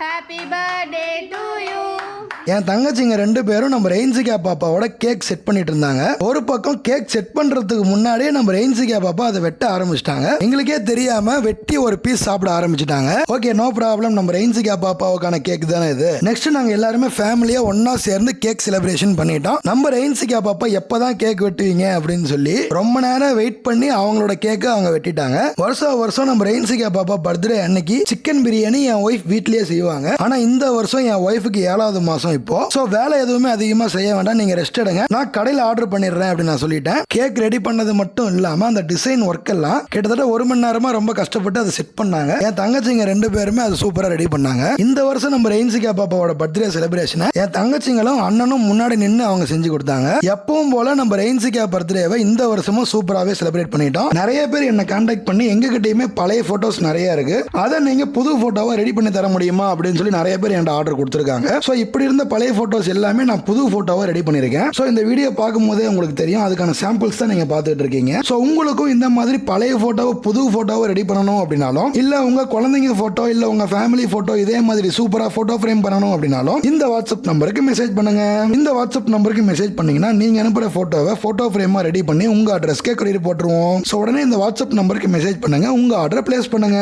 Happy birthday to you. என் தங்கச்சிங்க 2 பேரும் நம்ம ரெயின்சிகா பாப்பாவோட கேக் செட் பண்ணிட்டு இருந்தாங்க. ஒரு பக்கம் கேக் செட் பண்றதுக்கு முன்னாடியே நம்ம ரெயின்சிகா பாப்பா அதை வெட்ட ஆரம்பிச்சிட்டாங்க. எங்களுக்கே தெரியாம வெட்டி ஒரு பீஸ் சாப்பிட ஆரம்பிச்சிட்டாங்க. ஓகே, நோ ப்ராப்ளம், நம்ம ரெயின்சிகா பாப்பாவுக்கான கேக் தானே இது. நெக்ஸ்ட் நாங்க எல்லாருமே ஃபேமிலியா ஒன்னா சேர்ந்து கேக் செலிப்ரேஷன் பண்ணிட்டோம். நம்ம ரெயின்சிகா பாப்பா எப்பதான் கேக் வெட்டுவீங்க அப்படின்னு சொல்லி ரொம்ப நேரம் வெயிட் பண்ணி அவங்களோட கேக்கை அவங்க வெட்டிட்டாங்க. வருஷம் நம்ம ரெயின்சிகா பாப்பா பர்த்டே அன்னைக்கு சிக்கன் பிரியாணி என் ஒய்ஃப் வீட்லயே செய்வாங்க. ஆனா இந்த வருஷம் என் ஒய்ஃபுக்கு 7வது மாசம் இப்போ. சோ வேலை எதுவுமே அதிகமா செய்ய வேண்டாம், நீங்க ரெஸ்ட் எடுங்க, நான் கடையில் ஆர்டர் பண்ணிடுறேன் அப்படின்னு நான் சொல்லிட்டேன். கேக் ரெடி பண்ணது மட்டும் இல்லாம அந்த டிசைன் ஒர்க் எல்லாம் கிட்டத்தட்ட 1 மணி நேரமா ரொம்ப கஷ்டப்பட்டு அதை செட் பண்ணாங்க. என் தங்கச்சிங்க 2 பேருமே அது சூப்பரா ரெடி பண்ணாங்க. இந்த வருஷம் நம்ம ரெயின்சிகா பாப்பாவோட பர்த்டே செலிப்ரேஷனை என் தங்கச்சிங்களும் அண்ணனும் முன்னாடி நின்று அவங்க செஞ்சு கொடுத்தாங்க. எப்பவும் போல நம்ம ரெயின்சிகா பர்த்டேவை இந்த வருஷமும் சூப்பராகவே செலிப்ரேட் பண்ணிட்டோம். நிறைய பேர் என்ன கான்டாக்ட் பண்ணி எங்க கிட்டயுமே பழைய போட்டோஸ் நிறைய இருக்கு, அதை நீங்க புது போட்டோவை ரெடி பண்ணி தர முடியுமா அப்படின்னு சொல்லி நிறைய பேர் என்கிட்ட ஆர்டர் கொடுத்துருக்காங்க. ஸோ இப்படி இருந்த பழைய போட்டோஸ் எல்லாமே நான் புது போட்டோவை ரெடி பண்ணியிருக்கேன். ஸோ இந்த வீடியோ பார்க்கும்போதே உங்களுக்கு தெரியும், அதுக்கான சாம்பிள்ஸ் தான் நீங்க பார்த்துட்டு இருக்கீங்க. ஸோ உங்களுக்கும் இந்த மாதிரி பழைய போட்டோவை புது போட்டோவை ரெடி பண்ணணும் அப்படின்னாலும், இல்ல உங்க குழந்தைங்க போட்டோ இல்ல உங்க ஃபேமிலி போட்டோ இதே மாதிரி சூப்பரா போட்டோ ஃப்ரேம் பண்ணணும் அப்படின்னாலும் இந்த வாட்ஸ்அப் நம்பருக்கு மெசேஜ் பண்ணுங்க. இந்த வாட்ஸ்அப் நம்பருக்கு மெசேஜ் பண்ணீங்கன்னா நீங்க அனுப்புற போட்டோவை போட்டோ ஃப்ரேமா ரெடி பண்ணி உங்க அட்ரஸ்க்கே கொரியர் போட்டுருவோம். ஸோ உடனே இந்த வாட்ஸ்அப் நம்பருக்கு மெசேஜ் பண்ணுங்க, உங்க ஆர்டரை பிளேஸ் பண்ணுங்க.